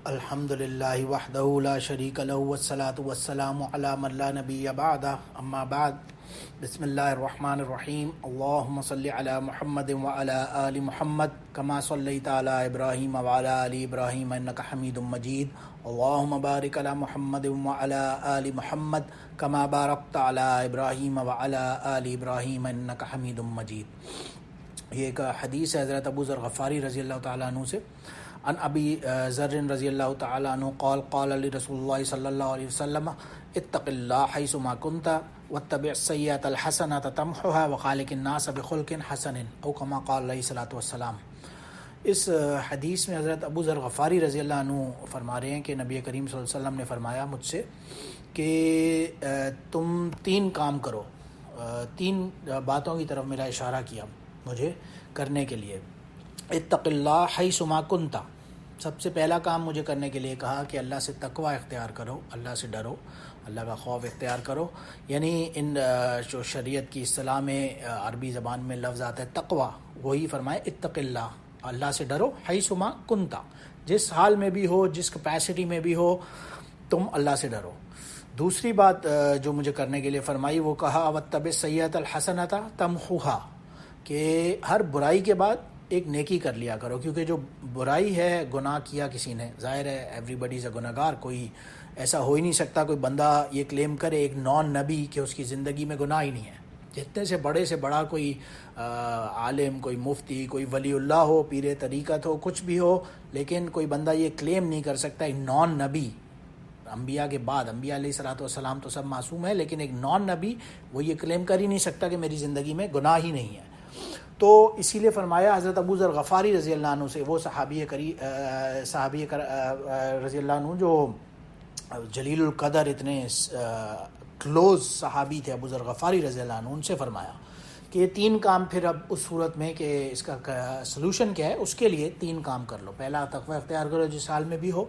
الحمد للہ وحدہ لا شریک لہ والصلاة والسلام علی من لا نبی بعدہ اما بعد بسم اللہ الرحمن الرحیم اللہم صلی علی محمد وعلی آل محمد کما صلیت علی ابراہیم وعلی آل ابراہیم انک حمید مجید اللہم بارک علی محمد وعلی آل محمد کما بارکت علی ابراہیم وعلی آل ابراہیم انک حمید مجید۔ یہ ایک حدیث ہے حضرت ابو ذر غفاری رضی اللہ تعالیٰ عنہ سے۔ عن ابی ذر رضی اللہ تعالیٰ عنہ قال قال لرسول اللہ صلی اللہ علیہ وسلم اتق اللہ حیث ما کنت واتبع السیئۃ الحسنۃ تمحها وخالق الناس بخلق حسن او کما قال علیہ الصلوۃ والسلام۔ اس حدیث میں حضرت ابو ذر غفاری رضی اللہ عنہ فرما رہے ہیں کہ نبی کریم صلی اللہ علیہ وسلم نے فرمایا مجھ سے کہ تم تین کام کرو، تین باتوں کی طرف میرا اشارہ کیا مجھے کرنے کے لیے۔ اتق اللہ حیث ما کنت، سب سے پہلا کام مجھے کرنے کے لیے کہا کہ اللہ سے تقوی اختیار کرو، اللہ سے ڈرو، اللہ کا خوف اختیار کرو۔ یعنی ان جو شریعت کی اصطلاح میں عربی زبان میں لفظ آتا ہے تقوی، وہی فرمائے اتق اللہ، اللہ سے ڈرو حیث ما کنت، جس حال میں بھی ہو، جس کیپیسٹی میں بھی ہو تم اللہ سے ڈرو۔ دوسری بات جو مجھے کرنے کے لیے فرمائی وہ کہا واتبع السیئۃ الحسنۃ تمحوها، کہ ہر برائی کے بعد ایک نیکی کر لیا کرو، کیونکہ جو برائی ہے، گناہ کیا کسی نے، ظاہر ہے ایوری بڈی از اے گناہگار، کوئی ایسا ہو ہی نہیں سکتا کوئی بندہ یہ کلیم کرے ایک نان نبی کہ اس کی زندگی میں گناہ ہی نہیں ہے۔ جتنے سے بڑا کوئی عالم، کوئی مفتی، کوئی ولی اللہ ہو، پیر طریقت ہو، کچھ بھی ہو، لیکن کوئی بندہ یہ کلیم نہیں کر سکتا ایک نان نبی انبیاء کے بعد، انبیاء علیہ الصلوۃ والسلام تو سب معصوم ہے، لیکن ایک نان نبی وہ یہ کلیم کر ہی نہیں سکتا کہ میری زندگی میں گناہ ہی نہیں ہے۔ تو اسی لیے فرمایا حضرت ابو ذر غفاری رضی اللہ عنہ سے، وہ صحابی رضی اللہ عنہ جو جلیل القدر، اتنے کلوز صحابی تھے ابو ذر غفاری رضی اللہ عنہ، ان سے فرمایا کہ یہ تین کام پھر اب اس صورت میں کہ اس کا سلوشن کیا ہے، اس کے لیے تین کام کر لو۔ پہلا تقوی اختیار کرو جس حال میں بھی ہو۔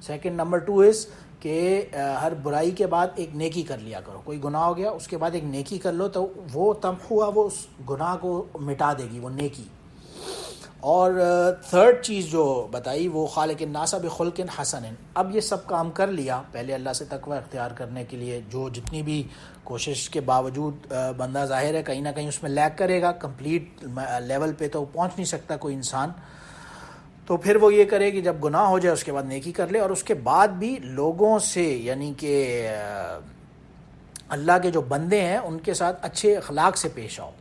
سیکنڈ نمبر 2 از کہ ہر برائی کے بعد ایک نیکی کر لیا کرو، کوئی گناہ ہو گیا اس کے بعد ایک نیکی کر لو تو وہ تمحوا، وہ اس گناہ کو مٹا دے گی وہ نیکی۔ اور تھرڈ چیز جو بتائی وہ خالق الناس بخلق حسن۔ اب یہ سب کام کر لیا، پہلے اللہ سے تقوی اختیار کرنے کے لیے جو جتنی بھی کوشش کے باوجود بندہ ظاہر ہے کہیں نہ کہیں اس میں لیک کرے گا، کمپلیٹ لیول پہ تو پہنچ نہیں سکتا کوئی انسان، تو پھر وہ یہ کرے کہ جب گناہ ہو جائے اس کے بعد نیکی کر لے، اور اس کے بعد بھی لوگوں سے، یعنی کہ اللہ کے جو بندے ہیں ان کے ساتھ اچھے اخلاق سے پیش آؤ۔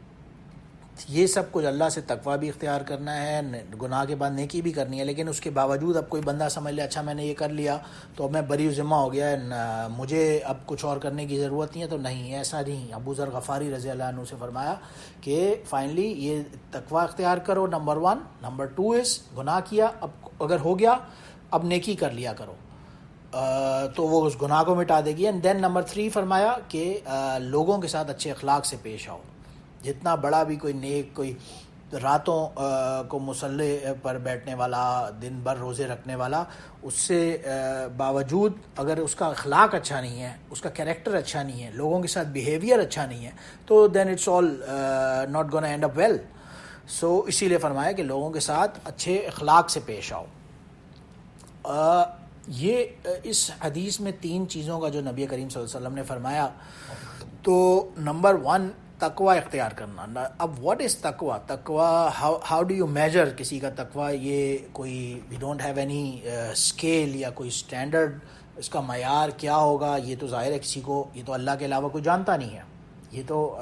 یہ سب کچھ اللہ سے تقوی بھی اختیار کرنا ہے، گناہ کے بعد نیکی بھی کرنی ہے، لیکن اس کے باوجود اب کوئی بندہ سمجھ لے اچھا میں نے یہ کر لیا تو اب میں بری ذمہ ہو گیا ہے، مجھے اب کچھ اور کرنے کی ضرورت نہیں ہے، تو نہیں، ایسا نہیں۔ ابو ذر غفاری رضی اللہ عنہ سے فرمایا کہ فائنلی یہ تقوی اختیار کرو، نمبر 1۔ نمبر 2 از گناہ کیا، اب اگر ہو گیا اب نیکی کر لیا کرو، تو وہ اس گناہ کو مٹا دے گی۔ اینڈ دین نمبر 3 فرمایا کہ لوگوں کے ساتھ اچھے اخلاق سے پیش آؤ۔ جتنا بڑا بھی کوئی نیک، کوئی راتوں کو مصلی پر بیٹھنے والا، دن بھر روزے رکھنے والا، اس سے باوجود اگر اس کا اخلاق اچھا نہیں ہے، اس کا کیریکٹر اچھا نہیں ہے، لوگوں کے ساتھ بیہیویئر اچھا نہیں ہے، تو then it's all not gonna end up well. So اسی لیے فرمایا کہ لوگوں کے ساتھ اچھے اخلاق سے پیش آؤ۔ یہ اس حدیث میں 3 چیزوں کا جو نبی کریم صلی اللہ علیہ وسلم نے فرمایا، تو نمبر 1 تقوی اختیار کرنا۔ اب واٹ از تقوی؟ تقوی ہاؤ ڈو یو میجر کسی کا تقوی؟ یہ کوئی we don't have any scale یا کوئی اسٹینڈرڈ، اس کا معیار کیا ہوگا یہ تو ظاہر ہے کسی کو، یہ تو اللہ کے علاوہ کوئی جانتا نہیں ہے۔ یہ تو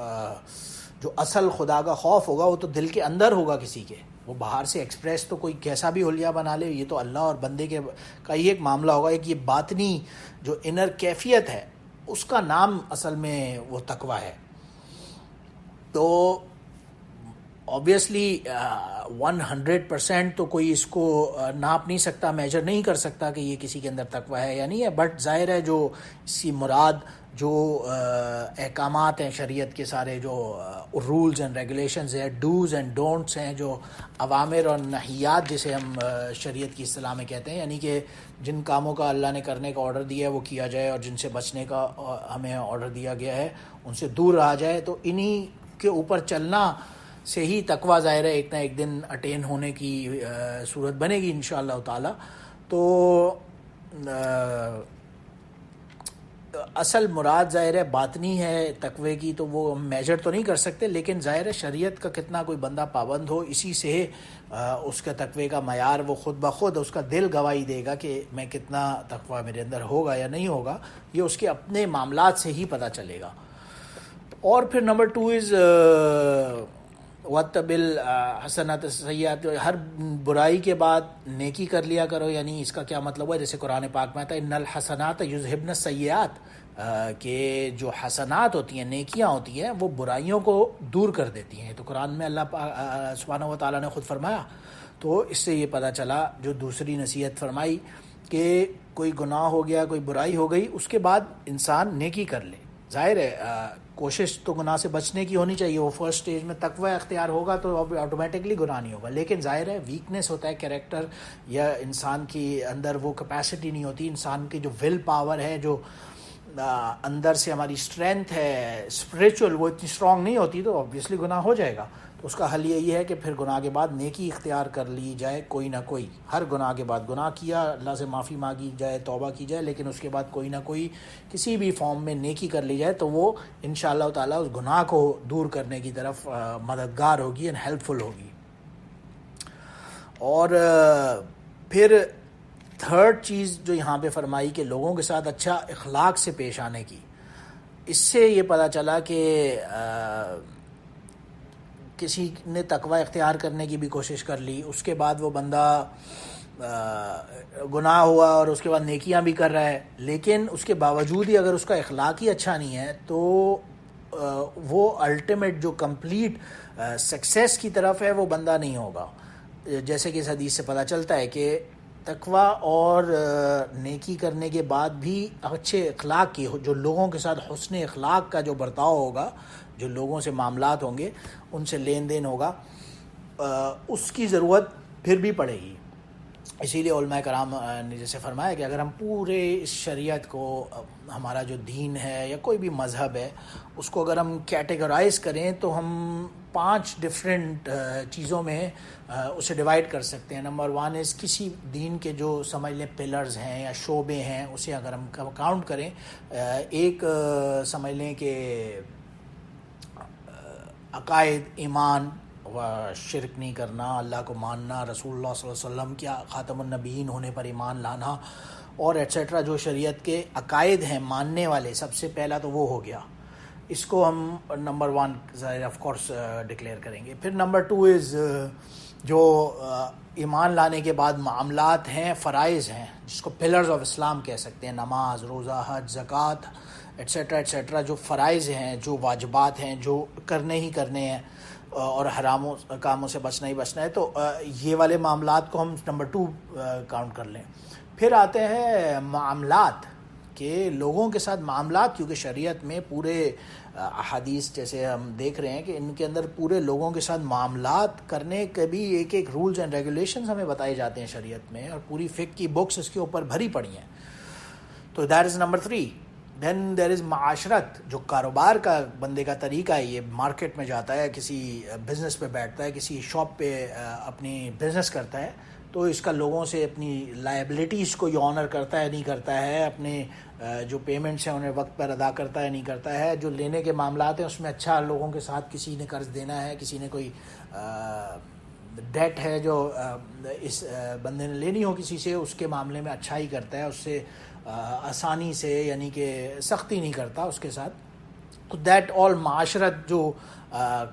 جو اصل خدا کا خوف ہوگا وہ تو دل کے اندر ہوگا کسی کے، وہ باہر سے ایکسپریس تو کوئی کیسا بھی حلیہ بنا لے، یہ تو اللہ اور بندے کے کا ہی ایک معاملہ ہوگا۔ ایک یہ باطنی جو انر کیفیت ہے اس کا نام اصل میں وہ تقوی ہے۔ تو obviously 100% تو کوئی اس کو ناپ نہیں سکتا، میجر نہیں کر سکتا کہ یہ کسی کے اندر تقوی ہے یا نہیں ہے، بٹ ظاہر ہے جو اس کی مراد جو احکامات ہیں شریعت کے، سارے جو رولز اینڈ ریگولیشنز ہیں، ڈوز اینڈ ڈونٹس ہیں، جو اوامر اور نہیات جسے ہم شریعت کی اصطلاح میں کہتے ہیں، یعنی کہ جن کاموں کا اللہ نے کرنے کا آرڈر دیا ہے وہ کیا جائے، اور جن سے بچنے کا ہمیں آرڈر دیا گیا ہے ان سے دور رہا جائے، تو انہی کے اوپر چلنا سے ہی تقوی ظاہر ہے ایک نہ ایک دن اٹین ہونے کی صورت بنے گی انشاءاللہ تعالی۔ تو اصل مراد ظاہر ہے باطنی ہے تقوی کی، تو وہ ہم میجر تو نہیں کر سکتے، لیکن ظاہر ہے شریعت کا کتنا کوئی بندہ پابند ہو، اسی سے اس کا تقوی کا معیار وہ خود بخود اس کا دل گواہی دے گا کہ میں کتنا تقوی میرے اندر ہوگا یا نہیں ہوگا، یہ اس کے اپنے معاملات سے ہی پتہ چلے گا۔ اور پھر نمبر 2 از وَاتَّبِعْ الْحَسَنَاتِ السَّيِّئَاتِ، ہر برائی کے بعد نیکی کر لیا کرو، یعنی اس کا کیا مطلب ہے، جیسے قرآن پاک میں آتا ہے اِنَّ الْحَسَنَاتَ يُذْهِبْنَ السَّيِّئَاتِ، کہ جو حسنات ہوتی ہیں، نیکیاں ہوتی ہیں، وہ برائیوں کو دور کر دیتی ہیں۔ تو قرآن میں اللہ سبحانہ و تعالیٰ نے خود فرمایا، تو اس سے یہ پتہ چلا، جو دوسری نصیحت فرمائی کہ کوئی گناہ ہو گیا، کوئی برائی ہو گئی، اس کے بعد انسان نیکی کر لے۔ ظاہر ہے کوشش تو گناہ سے بچنے کی ہونی چاہیے، وہ فرسٹ سٹیج میں تقوی اختیار ہوگا تو آٹومیٹکلی گناہ نہیں ہوگا، لیکن ظاہر ہے ویکنس ہوتا ہے کیریکٹر، یا انسان کی اندر وہ کیپیسٹی نہیں ہوتی، انسان کی جو ول پاور ہے، جو اندر سے ہماری اسٹرینتھ ہے اسپریچول، وہ اتنی اسٹرانگ نہیں ہوتی، تو آبویسلی گناہ ہو جائے گا۔ تو اس کا حل یہی ہے کہ پھر گناہ کے بعد نیکی اختیار کر لی جائے، کوئی نہ کوئی، ہر گناہ کے بعد گناہ کیا، اللہ سے معافی مانگی جائے، توبہ کی جائے، لیکن اس کے بعد کوئی نہ کوئی کسی بھی فارم میں نیکی کر لی جائے، تو وہ انشاءاللہ تعالیٰ اس گناہ کو دور کرنے کی طرف مددگار ہوگی اینڈ ہیلپ فل ہوگی۔ اور پھر تھرڈ چیز جو یہاں پہ فرمائی کہ لوگوں کے ساتھ اچھا اخلاق سے پیش آنے کی، اس سے یہ پتہ چلا کہ کسی نے تقوی اختیار کرنے کی بھی کوشش کر لی، اس کے بعد وہ بندہ گناہ ہوا اور اس کے بعد نیکیاں بھی کر رہا ہے، لیکن اس کے باوجود ہی اگر اس کا اخلاق ہی اچھا نہیں ہے، تو وہ الٹیمیٹ جو کمپلیٹ سکسیس کی طرف ہے وہ بندہ نہیں ہوگا۔ جیسے کہ اس حدیث سے پتہ چلتا ہے کہ تقوی اور نیکی کرنے کے بعد بھی اچھے اخلاق کی، جو لوگوں کے ساتھ حسن اخلاق کا جو برتاؤ ہوگا، جو لوگوں سے معاملات ہوں گے، ان سے لین دین ہوگا، اس کی ضرورت پھر بھی پڑے گی۔ اسی لیے علماء کرام نے جیسے فرمایا کہ اگر ہم پورے اس شریعت کو، ہمارا جو دین ہے یا کوئی بھی مذہب ہے، اس کو اگر ہم کیٹیگرائز کریں تو ہم 5 ڈفرینٹ چیزوں میں اسے ڈیوائڈ کر سکتے ہیں۔ نمبر 1 از کسی دین کے جو سمجھ لیں پلرز ہیں یا شعبے ہیں، اسے اگر ہم کاؤنٹ کریں، ایک سمجھ لیں کہ عقائد، ایمان و شرک نہیں کرنا، اللہ کو ماننا، رسول اللہ صلی اللہ علیہ وسلم کیا خاتم النبیین ہونے پر ایمان لانا، اور ایٹسیٹرا جو شریعت کے عقائد ہیں ماننے والے، سب سے پہلا تو وہ ہو گیا، اس کو ہم نمبر 1 ظاہر آف کورس ڈکلیئر کریں گے۔ پھر نمبر 2 از جو ایمان لانے کے بعد معاملات ہیں، فرائض ہیں، جس کو پلرز آف اسلام کہہ سکتے ہیں، نماز، روزہ، حج، زکوٰۃ ایٹسیٹرا ایٹسیٹرا، جو فرائض ہیں، جو واجبات ہیں، جو کرنے ہی کرنے ہیں، اور حراموں کاموں سے بچنا ہی بچنا ہے، تو یہ والے معاملات کو ہم نمبر 2 کاؤنٹ کر لیں۔ پھر آتے ہیں معاملات، کہ لوگوں کے ساتھ معاملات، کیونکہ شریعت میں پورے احادیث جیسے ہم دیکھ رہے ہیں کہ ان کے اندر پورے لوگوں کے ساتھ معاملات کرنے کے بھی ایک ایک رولز اینڈ ریگولیشنز ہمیں بتائے جاتے ہیں شریعت میں، اور پوری فقہ کی بکس اس کے اوپر بھری پڑی ہیں۔ تو دیٹ از نمبر 3۔ دین دیر از معاشرت، جو کاروبار کا بندے کا طریقہ ہے، یہ مارکیٹ میں جاتا ہے، کسی بزنس پہ بیٹھتا ہے، کسی شاپ پہ اپنی بزنس کرتا ہے، تو اس کا لوگوں سے اپنی لائبلٹیز کو یہ آنر کرتا ہے نہیں کرتا ہے، اپنے جو پیمنٹس ہیں انہیں وقت پر ادا کرتا ہے نہیں کرتا ہے، جو لینے کے معاملات ہیں اس میں اچھا لوگوں کے ساتھ، کسی نے قرض دینا ہے، کسی نے کوئی ڈیٹ ہے جو اس بندے نے لینی ہو کسی سے، اس کے معاملے میں اچھا ہی کرتا ہے، اس سے آسانی سے، یعنی کہ سختی نہیں کرتا اس کے ساتھ۔ تو دیٹ آل معاشرت جو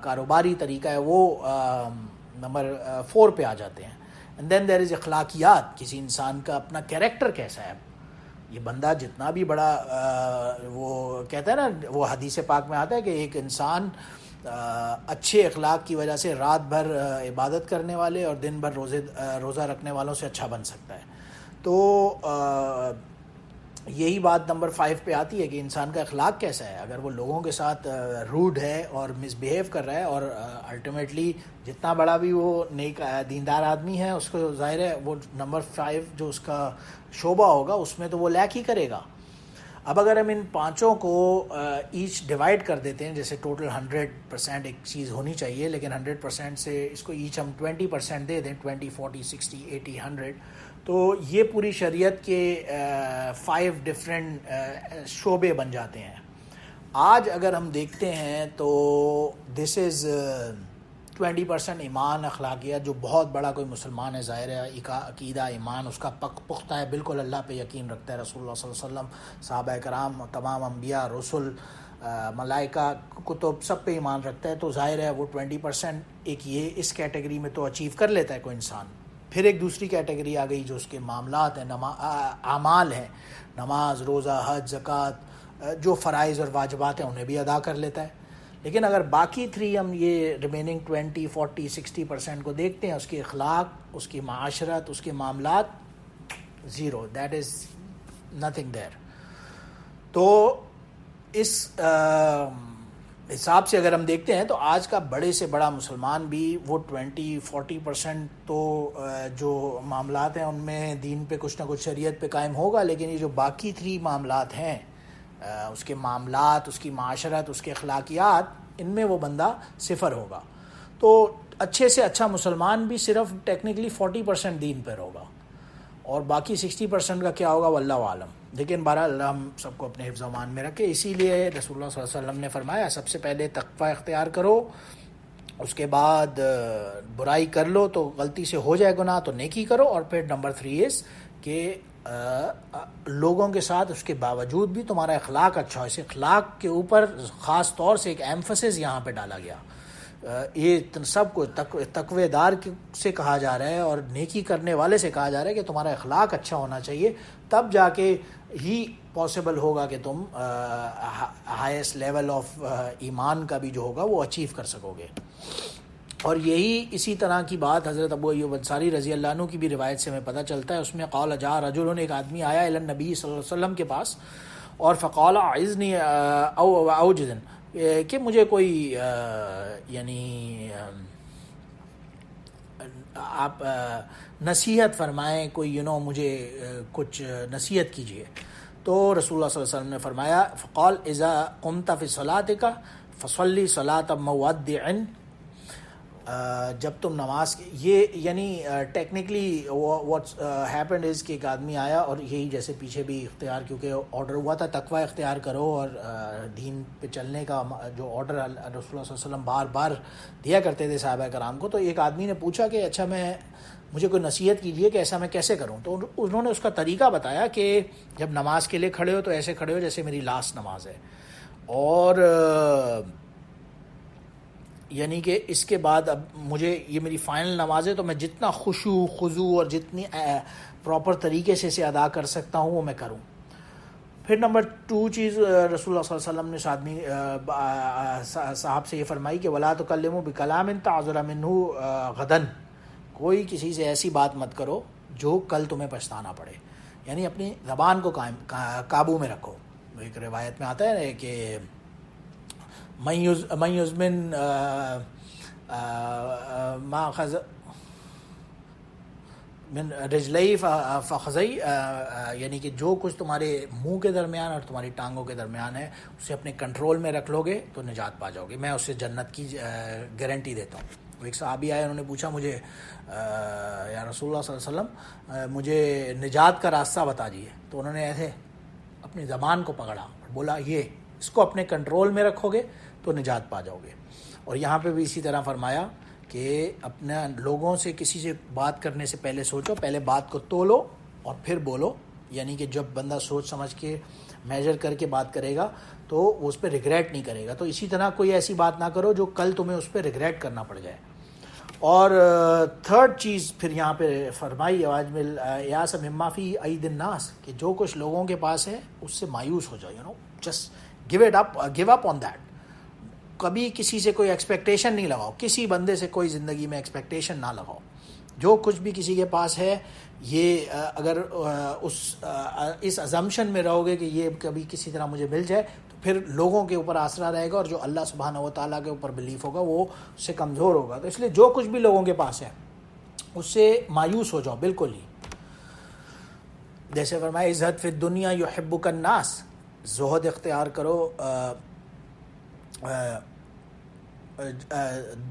کاروباری طریقہ ہے وہ نمبر 4 پہ آ جاتے ہیں۔ اینڈ دین دیر از اخلاقیات، کسی انسان کا اپنا کیریکٹر کیسا ہے۔ یہ بندہ جتنا بھی بڑا وہ کہتا ہے نا، وہ حدیث پاک میں آتا ہے کہ ایک انسان اچھے اخلاق کی وجہ سے رات بھر عبادت کرنے والے اور دن بھر روزہ رکھنے والوں سے اچھا بن سکتا ہے۔ تو یہی بات نمبر 5 پہ آتی ہے کہ انسان کا اخلاق کیسا ہے۔ اگر وہ لوگوں کے ساتھ روڈ ہے اور مس بیہیو کر رہا ہے، اور الٹیمیٹلی جتنا بڑا بھی وہ نیک دیندار آدمی ہے، اس کو ظاہر ہے وہ نمبر 5 جو اس کا شعبہ ہوگا اس میں تو وہ لیک ہی کرے گا۔ اب اگر ہم ان 5 کو ایچ ڈیوائڈ کر دیتے ہیں، جیسے ٹوٹل 100% ایک چیز ہونی چاہیے، لیکن 100% سے اس کو ایچ ہم 20% دے دیں، 20 40 60 80 100، تو یہ پوری شریعت کے 5 ڈفرینٹ شعبے بن جاتے ہیں. آج اگر ہم دیکھتے ہیں تو دس از 20% ایمان اخلاقیات. جو بہت بڑا کوئی مسلمان ہے ظاہر ہے عقیدہ ایمان اس کا پختہ ہے, بالکل اللہ پہ یقین رکھتا ہے, رسول اللہ صلی اللہ علیہ وسلم, صحابہ کرام, تمام انبیاء, رسل, ملائکہ, کتب, سب پہ ایمان رکھتا ہے. تو ظاہر ہے وہ 20% ایک یہ اس کیٹیگری میں تو اچیو کر لیتا ہے کوئی انسان. پھر ایک دوسری کیٹیگری آ گئی جو اس کے معاملات ہیں, اعمال ہیں, نماز, روزہ, حج, زکوٰۃ, جو فرائض اور واجبات ہیں انہیں بھی ادا کر لیتا ہے. لیکن اگر باقی 3 ہم یہ ریمیننگ 20, 40, 60% کو دیکھتے ہیں, اس کی اخلاق, اس کی معاشرت, اس کے معاملات, zero, that is nothing there. تو اس حساب سے اگر ہم دیکھتے ہیں تو آج کا بڑے سے بڑا مسلمان بھی وہ 20-40% تو جو معاملات ہیں ان میں دین پہ کچھ نہ کچھ شریعت پہ قائم ہوگا, لیکن یہ جو باقی 3 معاملات ہیں, اس کے معاملات, اس کی معاشرت, اس کے اخلاقیات, ان میں وہ بندہ صفر ہوگا. تو اچھے سے اچھا مسلمان بھی صرف ٹیکنیکلی 40% دین پر ہوگا, اور باقی 60% کا کیا ہوگا واللہ عالم. لیکن بہرحال اللہ ہم سب کو اپنے حفظ و امان میں رکھے. اسی لیے رسول اللہ صلی اللہ علیہ وسلم نے فرمایا سب سے پہلے تقوی اختیار کرو, اس کے بعد برائی کر لو تو غلطی سے ہو جائے گناہ تو نیکی کرو, اور پھر نمبر 3 از کہ لوگوں کے ساتھ اس کے باوجود بھی تمہارا اخلاق اچھا ہو. اس اخلاق کے اوپر خاص طور سے ایک ایمفسس یہاں پہ ڈالا گیا. یہ سب کو تقوی دار سے کہا جا رہا ہے اور نیکی کرنے والے سے کہا جا رہا ہے کہ تمہارا اخلاق اچھا ہونا چاہیے, تب جا کے ہی پاسبل ہوگا کہ تم ہائیسٹ لیول آف ایمان کا بھی جو ہوگا وہ اچیو کر سکو گے. اور یہی اسی طرح کی بات حضرت ابو ایوب انصاری رضی اللہ عنہ کی بھی روایت سے ہمیں پتہ چلتا ہے. اس میں قال جاء رجل, ایک آدمی آیا الی النبی صلی اللہ علیہ وسلم کے پاس, اور فقال اعذنی او اوجزن, کہ مجھے کوئی یعنی آپ نصیحت فرمائیں, کوئی مجھے کچھ نصیحت کیجیے. تو رسول اللہ صلی اللہ علیہ وسلم نے فرمایا فقال اذا قمت فی صلاتک فصلی صلاۃ مودع, جب تم نماز یہ یعنی ٹیکنیکلی واٹس ہیپنڈ از کہ ایک آدمی آیا, اور یہی جیسے پیچھے بھی اختیار کیونکہ آرڈر ہوا تھا تقوی اختیار کرو اور دین پہ چلنے کا جو آرڈر رسول اللہ صلی اللہ علیہ وسلم بار بار دیا کرتے تھے صحابہ کرام کو. تو ایک آدمی نے پوچھا کہ اچھا مجھے کوئی نصیحت کیجیے کہ ایسا میں کیسے کروں. تو انہوں نے اس کا طریقہ بتایا کہ جب نماز کے لیے کھڑے ہو تو ایسے کھڑے ہو جیسے میری لاسٹ نماز ہے, اور یعنی کہ اس کے بعد اب مجھے یہ میری فائنل نماز ہے, تو میں جتنا خشوع خضوع اور جتنی پراپر طریقے سے اسے ادا کر سکتا ہوں وہ میں کروں. پھر نمبر 2 چیز رسول اللہ صلی اللہ علیہ وسلم نے اس آدمی صاحب سے یہ فرمائی کہ ولا تکلموا بکلام تعذر منہ غدا, کوئی کسی سے ایسی بات مت کرو جو کل تمہیں پچھتانا پڑے, یعنی اپنی زبان کو قابو میں رکھو. ایک روایت میں آتا ہے کہ من یزمن ما خز من رجلی فخذی, یعنی کہ جو کچھ تمہارے منہ کے درمیان اور تمہاری ٹانگوں کے درمیان ہے اسے اپنے کنٹرول میں رکھ لو گے تو نجات پا جاؤ گے, میں اسے جنت کی گارنٹی دیتا ہوں. ایک صحابی آئے, انہوں نے پوچھا مجھے یا رسول اللہ صلی اللہ علیہ وسلم مجھے نجات کا راستہ بتا دیجیے. تو انہوں نے ایسے اپنی زبان کو پکڑا اور بولا یہ اس کو اپنے کنٹرول میں رکھو گے تو نجات پا جاؤ گے. اور یہاں پہ بھی اسی طرح فرمایا کہ اپنے لوگوں سے کسی سے بات کرنے سے پہلے سوچو, پہلے بات کو تولو اور پھر بولو, یعنی کہ جب بندہ سوچ سمجھ کے میجر کر کے بات کرے گا تو وہ اس پہ ریگریٹ نہیں کرے گا. تو اسی طرح کوئی ایسی بات نہ کرو جو کل تمہیں اس پہ ریگریٹ کرنا پڑ جائے. اور 3rd چیز پھر یہاں پہ فرمائی واجمل یاس مما فی عید الناس, کہ جو کچھ لوگوں کے پاس ہے اس سے مایوس ہو جاؤ, just give up on that. کبھی کسی سے کوئی ایکسپیکٹیشن نہیں لگاؤ, کسی بندے سے کوئی زندگی میں ایکسپیکٹیشن نہ لگاؤ. جو کچھ بھی کسی کے پاس ہے یہ اگر اس ازمپشن میں رہو گے کہ یہ کبھی کسی طرح مجھے مل جائے تو پھر لوگوں کے اوپر آسرا رہے گا, اور جو اللہ سبحانہ و تعالیٰ کے اوپر بلیف ہوگا وہ اس سے کمزور ہوگا. تو اس لیے جو کچھ بھی لوگوں کے پاس ہے اس سے مایوس ہو جاؤ بالکل ہی. جیسے فرمایا ازہد فی الدنیا یحبک الناس, زہد اختیار کرو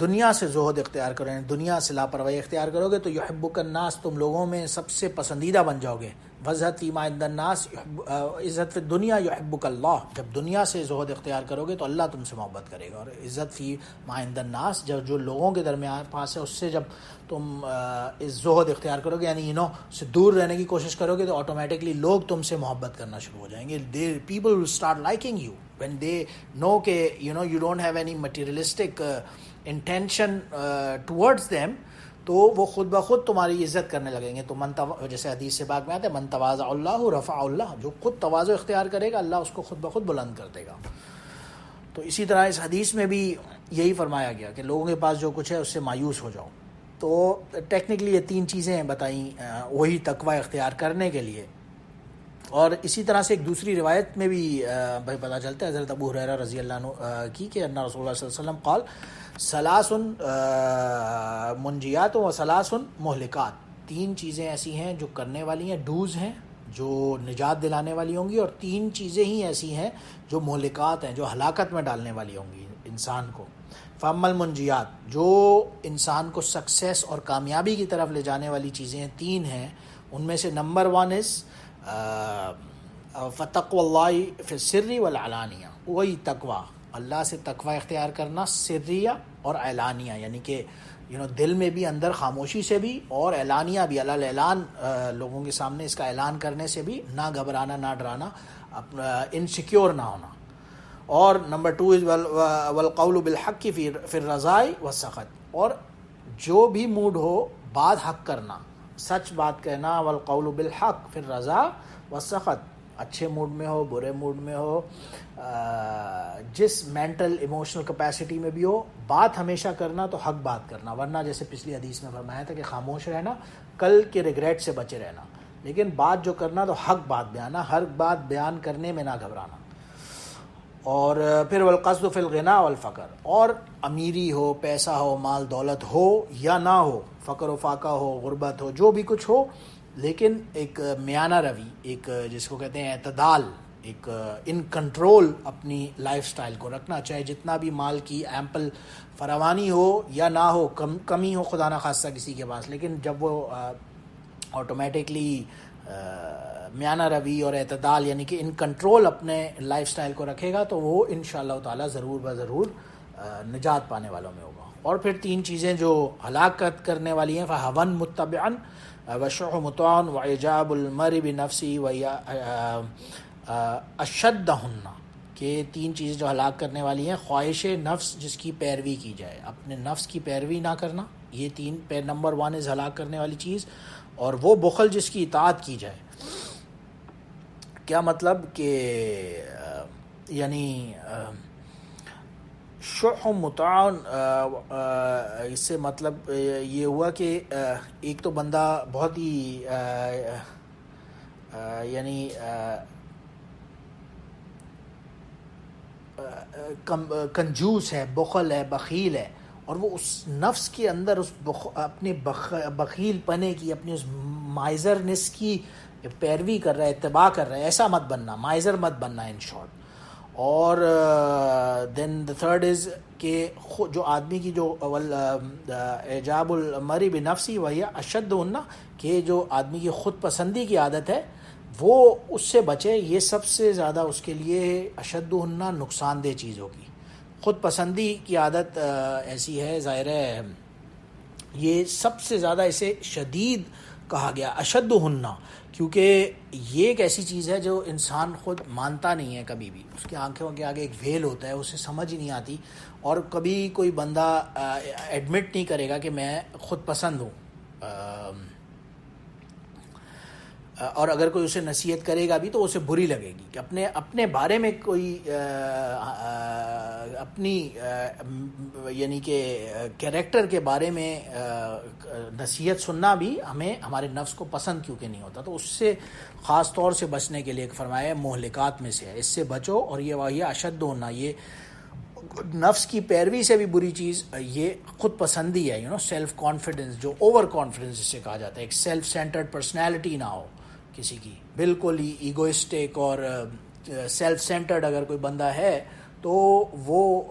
دنیا سے زہد اختیار کرو، یعنی دنیا سے لاپرواہی اختیار کرو گے تو یحبک الناس، تم لوگوں میں سب سے پسندیدہ بن جاؤ گے. وزہد فیما عند الناس، عزت فی دنیا یحبک اللہ، جب دنیا سے زہد اختیار کرو گے تو اللہ تم سے محبت کرے گا. اور عزت فی ما عند الناس، جب جو لوگوں کے درمیان پاس ہے اس سے جب تم اس زہد اختیار کرو گے، یعنی سے دور رہنے کی کوشش کرو گے، تو آٹومیٹکلی لوگ تم سے محبت کرنا شروع ہو جائیں گے. People will start liking you when they know کہ you don't have any materialistic intention towards them، تو وہ خود بخود تمہاری عزت کرنے لگیں گے. تو جیسے حدیث سے پاک میں آتا ہے من تواضع اللہ رفع اللہ، جو خود تواضع اختیار کرے گا اللہ اس کو خود بخود بلند کر دے گا. تو اسی طرح اس حدیث میں بھی یہی فرمایا گیا کہ لوگوں کے پاس جو کچھ ہے اس سے مایوس ہو جاؤ. تو ٹیکنیکلی یہ 3 چیزیں بتائیں وہی تقوی اختیار کرنے کے لیے. اور اسی طرح سے ایک دوسری روایت میں بھی بھائی پتہ چلتا ہے حضرت ابو ہریرہ رضی اللہ عنہ کی کہ ان رسول اللہ صلی اللہ علیہ وسلم قال ثلاث منجیات و ثلاث مہلکات، 3 چیزیں ایسی ہیں جو کرنے والی ہیں، ڈوز ہیں جو نجات دلانے والی ہوں گی، اور 3 چیزیں ہی ایسی ہیں جو مہلکات ہیں، جو ہلاکت میں ڈالنے والی ہوں گی انسان کو. فاما المنجیات، جو انسان کو سکسیس اور کامیابی کی طرف لے جانے والی چیزیں 3 ہیں، ان میں سے نمبر 1 از فتقوی اللہ فی السر والعلانیہ، وہی تقوی، اللہ سے تقوی اختیار کرنا سریہ اور اعلانیہ، یعنی کہ دل میں بھی، اندر خاموشی سے بھی، اور اعلانیہ بھی، اللہ اعلان لوگوں کے سامنے اس کا اعلان کرنے سے بھی، نہ گھبرانا، نہ ڈرانا، انسیکیور نہ ہونا. اور نمبر 2 از والقول بالحق فی الرضا والسخط، اور جو بھی موڈ ہو بات حق کرنا، سچ بات کہنا. والقول بالحق فی الرضا والسخط، اچھے موڈ میں ہو، برے موڈ میں ہو، جس مینٹل ایموشنل کیپیسٹی میں بھی ہو، بات ہمیشہ کرنا تو حق بات کرنا. ورنہ جیسے پچھلی حدیث میں فرمایا تھا کہ خاموش رہنا، کل کے ریگریٹ سے بچے رہنا، لیکن بات جو کرنا تو حق بات بیانا، ہر بات بیان کرنے میں نہ گھبرانا. اور پھر والقصد فی الغنا والفقر، اور امیری ہو، پیسہ ہو، مال دولت ہو یا نہ ہو، فقر و فاقہ ہو، غربت ہو، جو بھی کچھ ہو، لیکن ایک میانہ روی، ایک جس کو کہتے ہیں اعتدال، ایک ان کنٹرول اپنی لائف سٹائل کو رکھنا. چاہے جتنا بھی مال کی ایمپل فراوانی ہو یا نہ ہو، کمی ہو خدا نخواستہ کسی کے پاس، لیکن جب وہ آٹومیٹکلی میانہ روی اور اعتدال، یعنی کہ ان کنٹرول اپنے لائف سٹائل کو رکھے گا، تو وہ انشاءاللہ تعالی ضرور بضرور نجات پانے والوں میں ہوگا. اور پھر 3 چیزیں جو ہلاکت کرنے والی ہیں، فہون متبعن وشح مطعن وعجاب المرء بنفسی اشدہن، کہ 3 چیزیں جو ہلاک کرنے والی ہیں، خواہش نفس جس کی پیروی کی جائے، اپنے نفس کی پیروی نہ کرنا، یہ 3 نمبر 1 از ہلاک کرنے والی چیز. اور وہ بخل جس کی اطاعت کی جائے. کیا مطلب کہ یعنی شح مطاع، اس سے مطلب یہ ہوا کہ ایک تو بندہ بہت ہی یعنی کنجوس ہے، بخل ہے، بخیل ہے، اور وہ اس نفس کے اندر اس اپنے بخیل پنے کی، اپنی اس مائزرنس کی پیروی کر رہا ہے، اتباع کر رہا ہے. ایسا مت بننا، مائزر مت بننا ان شارٹ. اور دین the third از کہ جو آدمی کی جو اعجاب المرء بنفسی وہی اشدہن، کہ جو آدمی کی خود پسندی کی عادت ہے وہ اس سے بچے. یہ سب سے زیادہ اس کے لیے اشدہن نقصان دہ چیز ہوگی. خود پسندی کی عادت ایسی ہے، ظاہر ہے یہ سب سے زیادہ اسے شدید کہا گیا، اشدہن، کیونکہ یہ ایک ایسی چیز ہے جو انسان خود مانتا نہیں ہے کبھی بھی. اس کی آنکھوں کے آگے ایک ویل ہوتا ہے، اسے سمجھ ہی نہیں آتی، اور کبھی کوئی بندہ ایڈمٹ نہیں کرے گا کہ میں خود پسند ہوں. اور اگر کوئی اسے نصیحت کرے گا بھی تو اسے بری لگے گی کہ اپنے بارے میں کوئی اپنی یعنی کہ کیریکٹر کے بارے میں نصیحت سننا بھی ہمیں ہمارے نفس کو پسند کیونکہ نہیں ہوتا. تو اس سے خاص طور سے بچنے کے لیے ایک فرمایا مہلکات میں سے ہے، اس سے بچو. اور یہ واقعہ اشد ہونا، یہ نفس کی پیروی سے بھی بری چیز یہ خود پسندی ہے، سیلف کانفیڈنس، جو اوور کانفیڈنس جس سے کہا جاتا ہے. ایک سیلف سینٹرڈ پرسنالٹی نہ ہو کسی کی، بالکل ہی ایگوئسٹک اور سیلف سینٹرڈ اگر کوئی بندہ ہے تو وہ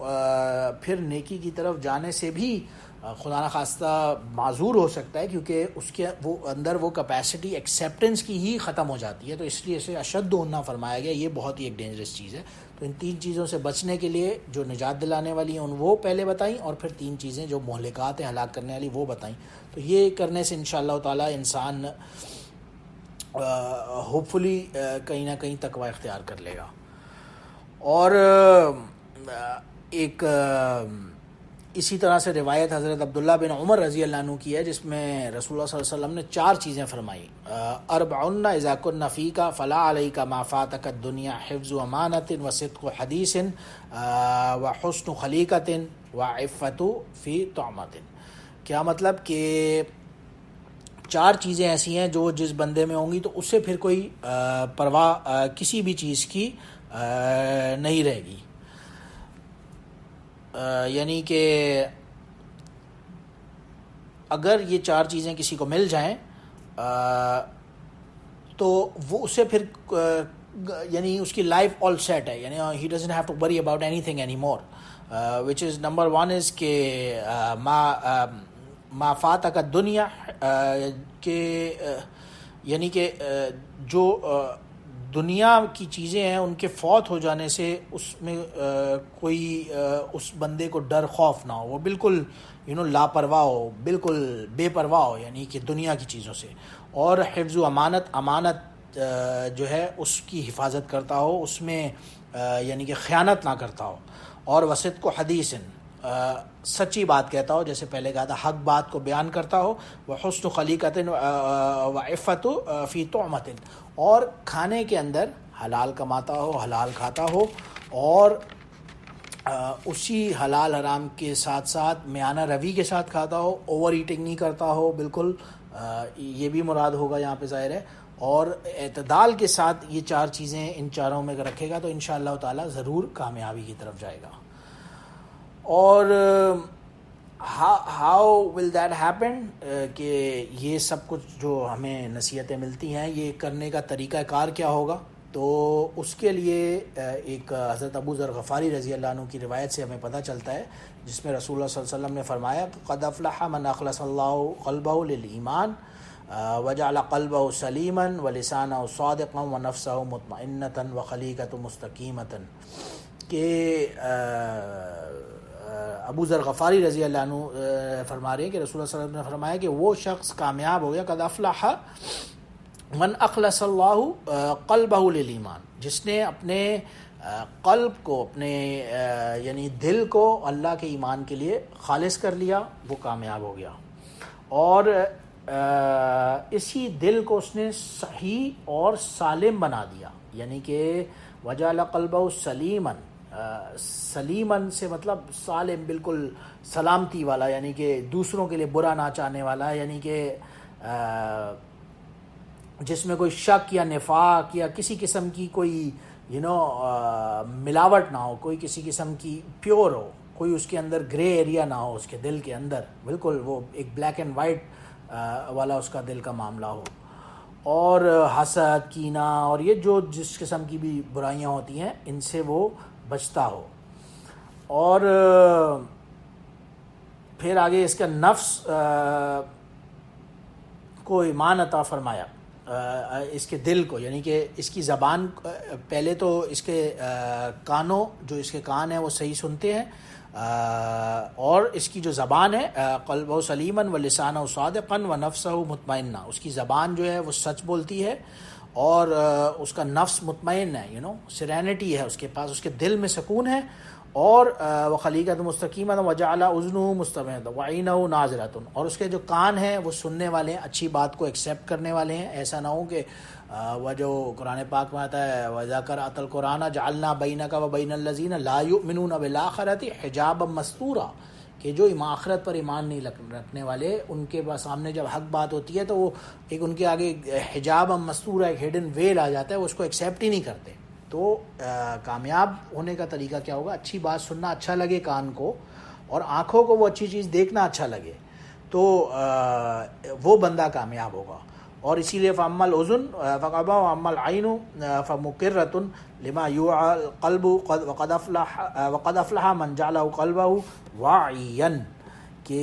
پھر نیکی کی طرف جانے سے بھی خدا نخواستہ معذور ہو سکتا ہے، کیونکہ اس کے وہ اندر وہ کیپیسٹی ایکسیپٹنس کی ہی ختم ہو جاتی ہے. تو اس لیے اسے اشد ہونا فرمایا گیا. یہ بہت ہی ایک ڈینجرس چیز ہے. تو ان 3 چیزوں سے بچنے کے لیے جو نجات دلانے والی ہیں وہ پہلے بتائیں، اور پھر 3 چیزیں جو مہلکات ہیں ہلاک کرنے والی وہ بتائیں. تو یہ کرنے سے انشاءاللہ تعالی انسان ہوپ فلی کہیں نہ کہیں تقوی اختیار کر لے گا. اور ایک اسی طرح سے روایت حضرت عبداللہ بن عمر رضی اللہ عنہ کی ہے، جس میں رسول اللہ صلی اللہ علیہ وسلم نے 4 چیزیں فرمائی. اربعن اذا کن فیک فلا علیک ما فاتک الدنیا حفظ امانت و صدق حدیث و حسن خلیقۃ و عفت فی طعمۃ. کیا مطلب کہ 4 چیزیں ایسی ہیں جو جس بندے میں ہوں گی تو اس سے پھر کوئی پرواہ کسی بھی چیز کی نہیں رہے گی. یعنی کہ اگر یہ 4 چیزیں کسی کو مل جائیں تو وہ اسے پھر یعنی اس کی لائف آل سیٹ ہے. یعنی he doesn't have to worry about anything anymore. Which is number 1 is کہ ما فاتک الدنیا، کہ یعنی کہ جو دنیا کی چیزیں ہیں ان کے فوت ہو جانے سے اس میں کوئی اس بندے کو ڈر خوف نہ ہو، وہ بالکل لاپرواہ ہو، بالکل بے پرواہ ہو، یعنی کہ دنیا کی چیزوں سے. اور حفظ و امانت جو ہے اس کی حفاظت کرتا ہو، اس میں یعنی کہ خیانت نہ کرتا ہو. اور وصدق و حدیث، سچی بات کہتا ہو، جیسے پہلے کہا تھا حق بات کو بیان کرتا ہو. وہ حسن خلیقۃ و عفت فی طعمۃ، اور کھانے کے اندر حلال کماتا ہو، حلال کھاتا ہو، اور اسی حلال حرام کے ساتھ ساتھ میانہ روی کے ساتھ کھاتا ہو، اوور ایٹنگ نہیں کرتا ہو بالکل. یہ بھی مراد ہوگا یہاں پہ ظاہر ہے. اور اعتدال کے ساتھ یہ 4 چیزیں ان چاروں میں رکھے گا تو انشاءاللہ تعالی ضرور کامیابی کی طرف جائے گا. اور ہاؤ ول دیٹ ہیپن، کہ یہ سب کچھ جو ہمیں نصیحتیں ملتی ہیں یہ کرنے کا طریقہ کار کیا ہوگا؟ تو اس کے لیے ایک حضرت ابو ذر غفاری رضی اللہ عنہ کی روایت سے ہمیں پتہ چلتا ہے، جس میں رسول اللہ صلی اللہ علیہ وسلم نے فرمایا قد افلح من اخلص اللہ قلبہ للایمان وجعل قلبہ سلیما ولسانہ صادقا ونفسہ مطمئنۃ وخلیقۃ مستقیمۃ. کہ ابو ذر غفاری رضی اللہ عنہ فرما رہے ہیں کہ رسول اللہ صلی اللہ علیہ وسلم نے فرمایا کہ وہ شخص کامیاب ہو گیا، قد افلح من اخلص اللہ قلبہ للایمان، جس نے اپنے قلب کو، اپنے یعنی دل کو اللہ کے ایمان کے لیے خالص کر لیا، وہ کامیاب ہو گیا. اور اسی دل کو اس نے صحیح اور سالم بنا دیا، یعنی کہ وجعل قلبہ سلیما. سلیمن سے مطلب سالم، بالکل سلامتی والا، یعنی کہ دوسروں کے لیے برا نہ چاہنے والا، یعنی کہ جس میں کوئی شک یا نفاق یا کسی قسم کی کوئی ملاوٹ نہ ہو، کوئی کسی قسم کی پیور ہو، کوئی اس کے اندر گرے ایریا نہ ہو اس کے دل کے اندر، بالکل وہ ایک بلیک اینڈ وائٹ والا اس کا دل کا معاملہ ہو. اور حسد، کینہ اور یہ جو جس قسم کی بھی برائیاں ہوتی ہیں ان سے وہ بچتا ہو. اور پھر آگے اس کا نفس کو ایمان عطا فرمایا، اس کے دل کو، یعنی کہ اس کی زبان، پہلے تو اس کے کانوں، جو اس کے کان ہیں وہ صحیح سنتے ہیں، اور اس کی جو زبان ہے قلبہ سلیما ولسانہ صادقا ونفسہ مطمئنہ، اس کی زبان جو ہے وہ سچ بولتی ہے، اور اس کا نفس مطمئن ہے، سیرینٹی ہے اس کے پاس، اس کے دل میں سکون ہے. اور وخلیقۃ مستقیمۃ وجعل اذنہ مستمعۃ وعینہ ناظرۃ، اور اس کے جو کان ہیں وہ سننے والے ہیں، اچھی بات کو ایکسیپٹ کرنے والے ہیں. ایسا نہ ہو کہ وہ جو قرآن پاک میں آتا ہے وَإِذَا قَرَأْتَ الْقُرْآنَ جَعَلْنَا بَيْنَكَ وَبَيْنَ الَّذِينَ لَا يُؤْمِنُونَ بِالْآخِرَةِ حِجَابًا مَسْتُورًا، کہ جو آخرت پر ایمان نہیں رکھنے والے، ان کے سامنے جب حق بات ہوتی ہے تو وہ ایک ان کے آگے حجاب مستور، ایک ہڈن ویل آ جاتا ہے، وہ اس کو ایکسیپٹ ہی نہیں کرتے. تو کامیاب ہونے کا طریقہ کیا ہوگا؟ اچھی بات سننا اچھا لگے کان کو، اور آنکھوں کو وہ اچھی چیز دیکھنا اچھا لگے، تو وہ بندہ کامیاب ہوگا. اور اسی لیے فَأَمَّا الْأُذُنُ فَقَبَا وَأَمَّا الْعَيْنُ فَمُقِرَّةٌ لِمَا يُوعَى الْقَلْبُ وَقَدْ أَفْلَحَ مَنْ جَعَلَهُ قَلْبَهُ وَاعِيًا، کہ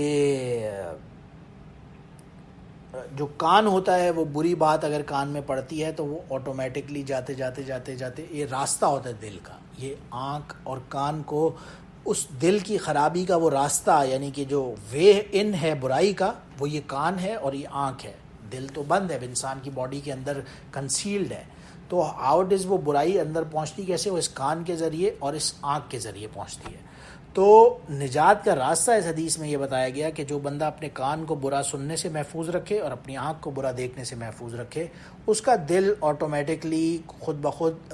جو کان ہوتا ہے وہ بری بات اگر کان میں پڑتی ہے تو وہ آٹومیٹکلی جاتے جاتے جاتے جاتے یہ راستہ ہوتا ہے دل کا، یہ آنکھ اور کان کو اس دل کی خرابی کا وہ راستہ، یعنی کہ جو وے ان ہے برائی کا، وہ یہ کان ہے اور یہ آنکھ ہے۔ دل تو بند ہے، انسان کی باڈی کے اندر کنسیلڈ ہے، تو ہاؤ ڈز وہ برائی اندر پہنچتی کیسے؟ وہ اس کان کے ذریعے اور اس آنکھ کے ذریعے پہنچتی ہے۔ تو نجات کا راستہ اس حدیث میں یہ بتایا گیا کہ جو بندہ اپنے کان کو برا سننے سے محفوظ رکھے اور اپنی آنکھ کو برا دیکھنے سے محفوظ رکھے، اس کا دل آٹومیٹکلی خود بخود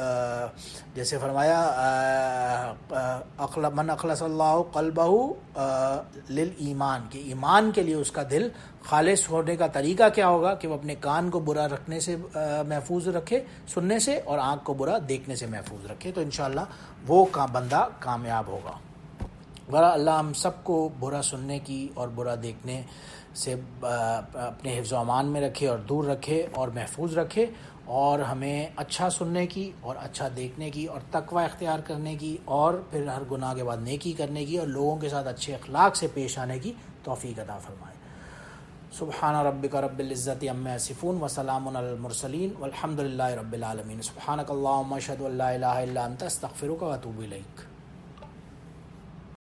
جیسے فرمایا من اخلص اللہ قلبہ للایمان، کہ ایمان کے لیے اس کا دل خالص ہونے کا طریقہ کیا ہوگا کہ وہ اپنے کان کو برا رکھنے سے محفوظ رکھے سننے سے، اور آنکھ کو برا دیکھنے سے محفوظ رکھے، تو انشاءاللہ وہ بندہ کامیاب ہوگا۔ بہرحال اللہ ہم سب کو برا سننے کی اور برا دیکھنے سے اپنے حفظ و امان میں رکھے اور دور رکھے اور محفوظ رکھے، اور ہمیں اچھا سننے کی اور اچھا دیکھنے کی اور تقوی اختیار کرنے کی، اور پھر ہر گناہ کے بعد نیکی کرنے کی اور لوگوں کے ساتھ اچھے اخلاق سے پیش آنے کی توفیق عطا فرمائے۔ سبحان ربک رب العزت عما یصفون وسلام علی المرسلین والحمد للہ رب العالمین۔ سبحانک اللہم اشہد ان لا الہ الا انت استغفرک واتوب الیک۔